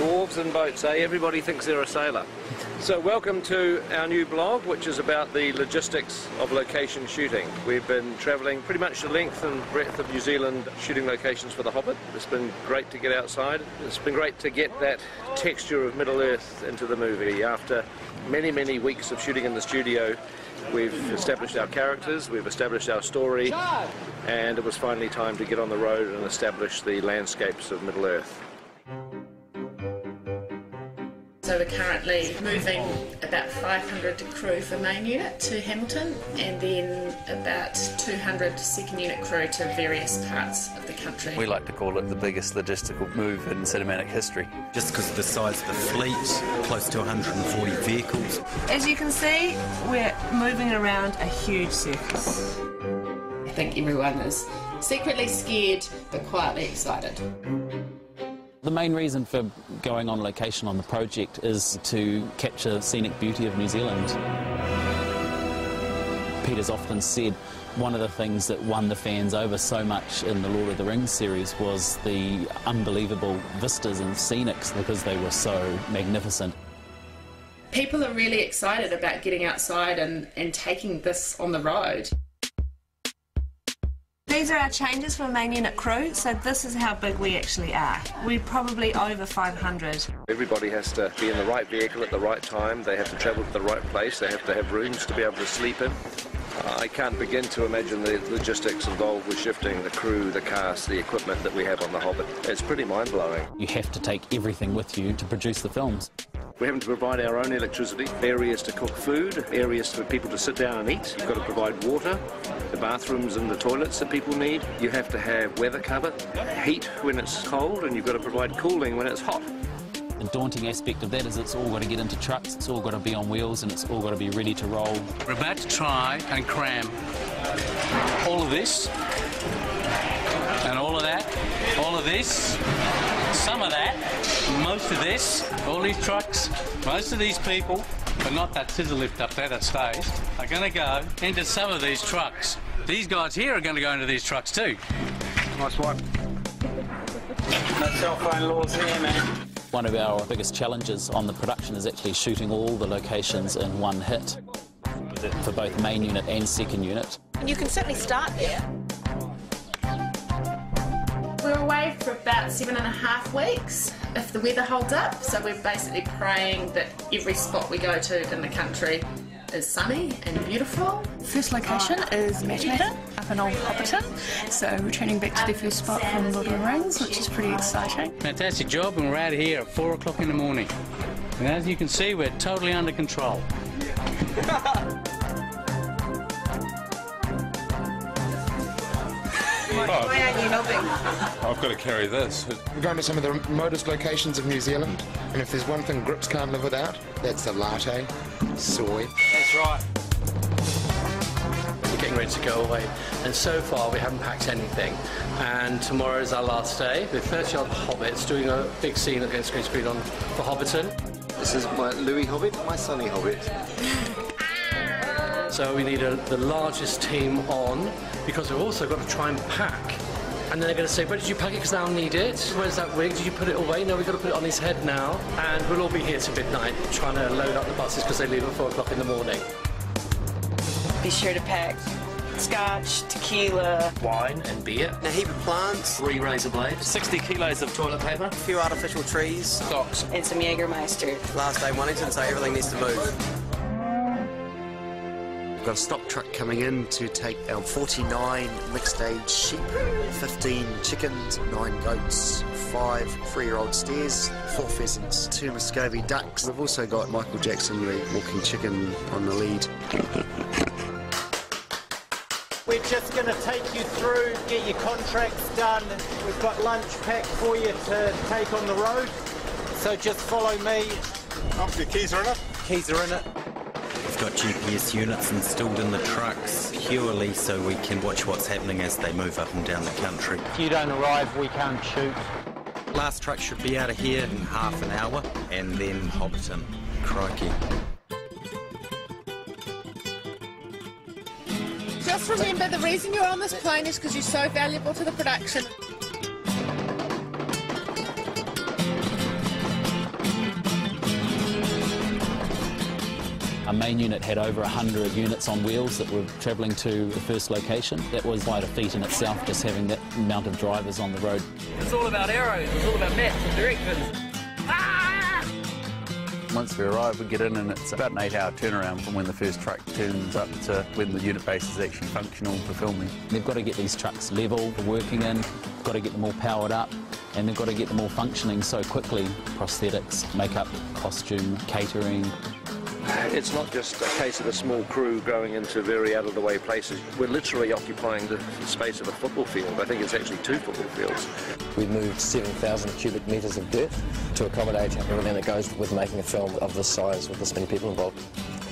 wharves and boats, eh? Everybody thinks they're a sailor. So welcome to our new blog, which is about the logistics of location shooting. We've been travelling pretty much the length and breadth of New Zealand shooting locations for The Hobbit. It's been great to get outside. It's been great to get that texture of Middle-earth into the movie. After many, many weeks of shooting in the studio, we've established our characters, we've established our story, and it was finally time to get on the road and establish the landscapes of Middle-earth. So we're currently moving about 500 crew for main unit to Hamilton, and then about 200 second unit crew to various parts of the country. We like to call it the biggest logistical move in cinematic history. Just because of the size of the fleet, close to 140 vehicles. As you can see, we're moving around a huge circus. I think everyone is secretly scared but quietly excited. The main reason for going on location on the project is to capture the scenic beauty of New Zealand. Peter's often said one of the things that won the fans over so much in the Lord of the Rings series was the unbelievable vistas and scenics because they were so magnificent. People are really excited about getting outside and taking this on the road. These are our changes for main unit crew, so this is how big we actually are. We're probably over 500. Everybody has to be in the right vehicle at the right time, they have to travel to the right place, they have to have rooms to be able to sleep in. I can't begin to imagine the logistics involved with shifting the crew, the cast, the equipment that we have on The Hobbit. It's pretty mind-blowing. You have to take everything with you to produce the films. We're having to provide our own electricity, areas to cook food, areas for people to sit down and eat. You've got to provide water, the bathrooms and the toilets that people need. You have to have weather cover, heat when it's cold, and you've got to provide cooling when it's hot. The daunting aspect of that is it's all got to get into trucks, it's all got to be on wheels, and it's all got to be ready to roll. We're about to try and cram all of this, and all of that, all of this, some of that, most of this, all these trucks, most of these people, but not that scissor lift up there that stays, are going to go into some of these trucks. These guys here are going to go into these trucks too. Nice one. No cell phone laws here, man. One of our biggest challenges on the production is actually shooting all the locations in one hit for both main unit and second unit. You can certainly start there. We're away for about 7.5 weeks if the weather holds up, so we're basically praying that every spot we go to in the country is sunny and beautiful. First location is Matamata, up in Old Hobbiton, so returning back to the first spot from Lord of the Rings, which is pretty exciting. Fantastic job, and we're out here at 4 o'clock in the morning. And as you can see, we're totally under control. Why aren't you helping? I've got to carry this. We're going to some of the remotest locations of New Zealand, and if there's one thing Grips can't live without, that's the latte, soy. That's right. We're getting ready to go away, and so far we haven't packed anything. And tomorrow is our last day with 30-odd Hobbits doing a big scene against green screen for Hobbiton. This is my Louis Hobbit, my Sonny Hobbit. So we need the largest team on, because we've also got to try and pack. And then they're going to say, where did you pack it, because they'll need it? Where's that wig? Did you put it away? No, we've got to put it on his head now. And we'll all be here till midnight trying to load up the buses because they leave at 4 o'clock in the morning. Be sure to pack scotch, tequila, Wine and beer. A heap of plants. 3 razor blades. 60 kilos of toilet paper. A few artificial trees. Socks. and some Jägermeister. Last day Wellington, so everything needs to move. We've got a stock truck coming in to take our 49 mixed-age sheep, 15 chickens, 9 goats, 5 3-year-old steers, 4 pheasants, 2 Muscovy ducks. We've also got Michael Jackson, the walking chicken, on the lead. We're just going to take you through, get your contracts done. We've got lunch packed for you to take on the road. So just follow me. Oh, your keys are in it? Keys are in it. We've got GPS units installed in the trucks purely so we can watch what's happening as they move up and down the country. If you don't arrive, we can't shoot. Last truck should be out of here in half an hour, and then Hobbiton. Crikey. Just remember, the reason you're on this plane is because you're so valuable to the production. Our main unit had over 100 units on wheels that were travelling to the first location. That was quite a feat in itself, just having that amount of drivers on the road. It's all about arrows, it's all about maths and directions. Once we arrive, we get in and it's about an 8-hour turnaround from when the first truck turns up to when the unit base is actually functional for filming. They've got to get these trucks level for working in, got to get them all powered up, and they've got to get them all functioning so quickly. Prosthetics, makeup, costume, catering. It's not just a case of a small crew going into very out-of-the-way places. We're literally occupying the space of a football field. I think it's actually 2 football fields. We moved 7,000 cubic metres of dirt to accommodate everything that goes with making a film of this size with this many people involved.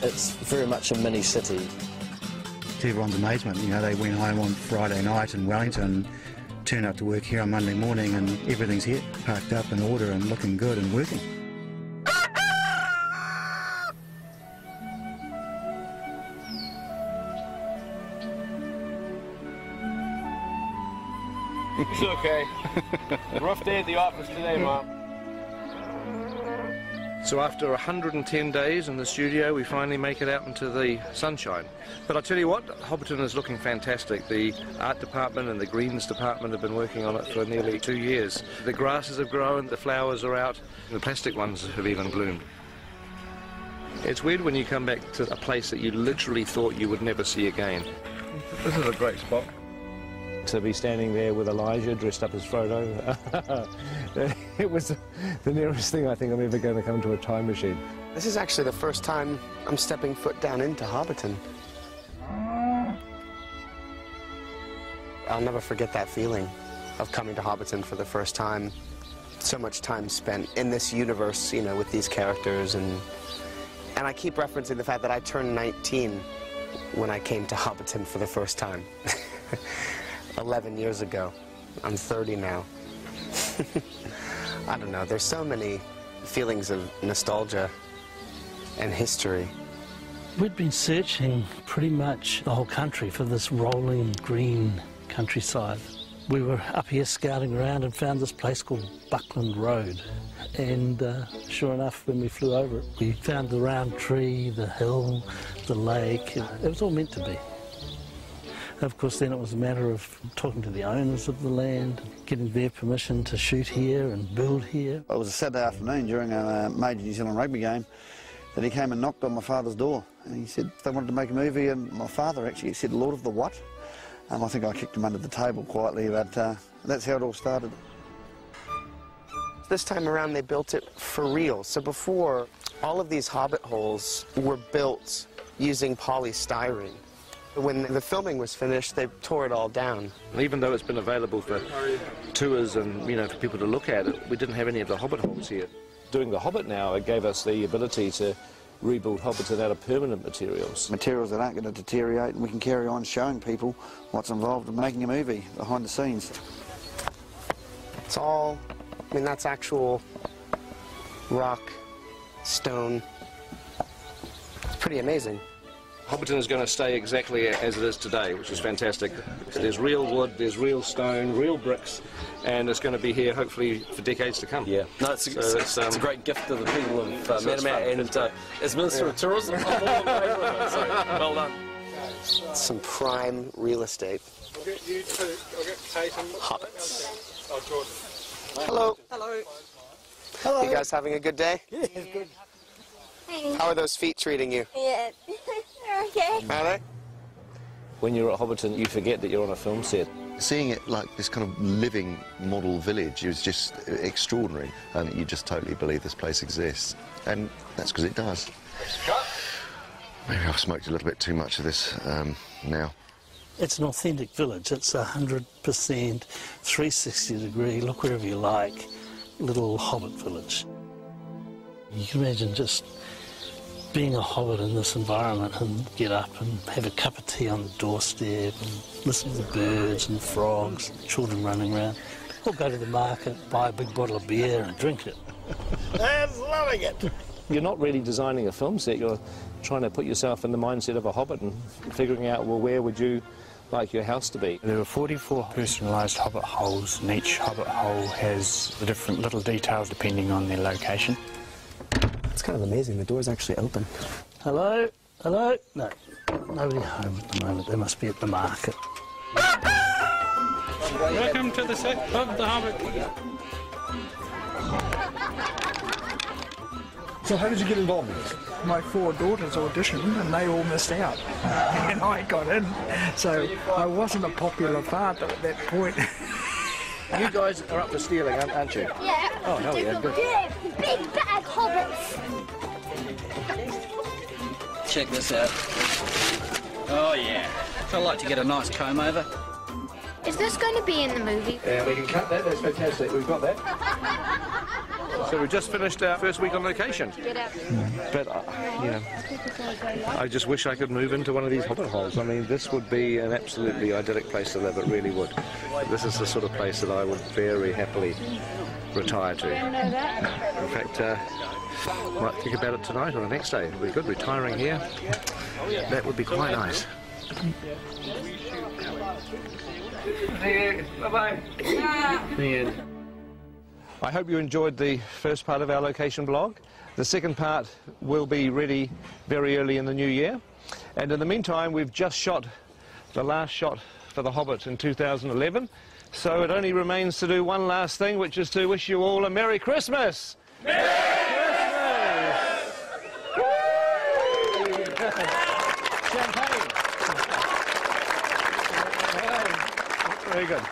It's very much a mini city. To everyone's amazement, you know, they went home on Friday night in Wellington, turned up to work here on Monday morning and everything's here, parked up in order and looking good and working. It's okay. Rough day at the office today, Mom. So after 110 days in the studio, we finally make it out into the sunshine. But I tell you what, Hobbiton is looking fantastic. The art department and the greens department have been working on it for nearly 2 years. The grasses have grown, the flowers are out, the plastic ones have even bloomed. It's weird when you come back to a place that you literally thought you would never see again. This is a great spot. To be standing there with Elijah dressed up as Frodo, it was the nearest thing I think I'm ever going to come to a time machine. This is actually the first time I'm stepping foot down into Hobbiton. I'll never forget that feeling of coming to Hobbiton for the first time. So much time spent in this universe, you know, with these characters, and I keep referencing the fact that I turned 19 when I came to Hobbiton for the first time. 11 years ago. I'm 30 now. I don't know, there's so many feelings of nostalgia and history. We'd been searching pretty much the whole country for this rolling green countryside. We were up here scouting around and found this place called Buckland Road. And sure enough, when we flew over it, we found the round tree, the hill, the lake. It was all meant to be. Of course, then it was a matter of talking to the owners of the land, getting their permission to shoot here and build here. It was a Saturday afternoon during a major New Zealand rugby game that he came and knocked on my father's door. And he said they wanted to make a movie, and my father actually said, "Lord of the what?" I think I kicked him under the table quietly, but that's how it all started. This time around they built it for real. So before, all of these Hobbit holes were built using polystyrene. When the filming was finished, they tore it all down. Even though it's been available for tours and, you know, for people to look at it, we didn't have any of the Hobbit holes here. Doing the Hobbit now, it gave us the ability to rebuild Hobbiton out of permanent materials. Materials that aren't going to deteriorate, and we can carry on showing people what's involved in making a movie behind the scenes. It's all, I mean, that's actual rock, stone. It's pretty amazing. Hobbiton is going to stay exactly as it is today, which is fantastic. There's real wood, there's real stone, real bricks, and it's going to be here hopefully for decades to come. Yeah, no, it's a great gift to the people of Manamaut, and as Minister of Tourism, I'm all in favour of it, so well done. Some prime real estate. I'll get you two. I'll get Tatum. Hobbits. Oh, Jordan. Hello. Hello. Hello. You guys having a good day? Yeah, it's good. How are those feet treating you? Yeah. Okay. Are they? When you're at Hobbiton, you forget that you're on a film set. Seeing it like this kind of living model village is just extraordinary. You just totally believe this place exists. And that's because it does. Maybe I've smoked a little bit too much of this now. It's an authentic village. It's 100% 360 degree, look wherever you like, little Hobbit village. You can imagine just being a Hobbit in this environment and get up and have a cup of tea on the doorstep and listen to the birds and frogs, children running around, or go to the market, buy a big bottle of beer and drink it. I'm loving it. You're not really designing a film set, you're trying to put yourself in the mindset of a Hobbit and figuring out, well, where would you like your house to be? There are 44 personalised Hobbit holes, and each Hobbit hole has the different little details depending on their location. It's kind of amazing, the door's actually open. Hello? Hello? No, nobody home at the moment. They must be at the market. Welcome to the set of The Hobbit. So how did you get involved in this? My 4 daughters auditioned and they all missed out. And I got in. So I wasn't a popular father at that point. You guys are up for stealing, aren't you? Yeah. Oh, hell yeah, good. Big bad hobbits. Check this out. Oh yeah. I'd like to get a nice comb over. Is this going to be in the movie? Yeah, we can cut that. That's fantastic. We've got that. So we've just finished our first week on location. Get out. But, you know, I just wish I could move into one of these hobbit holes. I mean, this would be an absolutely idyllic place to live. It really would. This is the sort of place that I would very happily retire to. In fact, might think about it tonight or the next day. It would be good retiring here. That would be quite nice. Bye-bye. I hope you enjoyed the first part of our location blog. The second part will be ready very early in the new year. And in the meantime, we've just shot the last shot for The Hobbit in 2011. So it only remains to do one last thing, which is to wish you all a Merry Christmas! Merry Christmas! Champagne! Very good.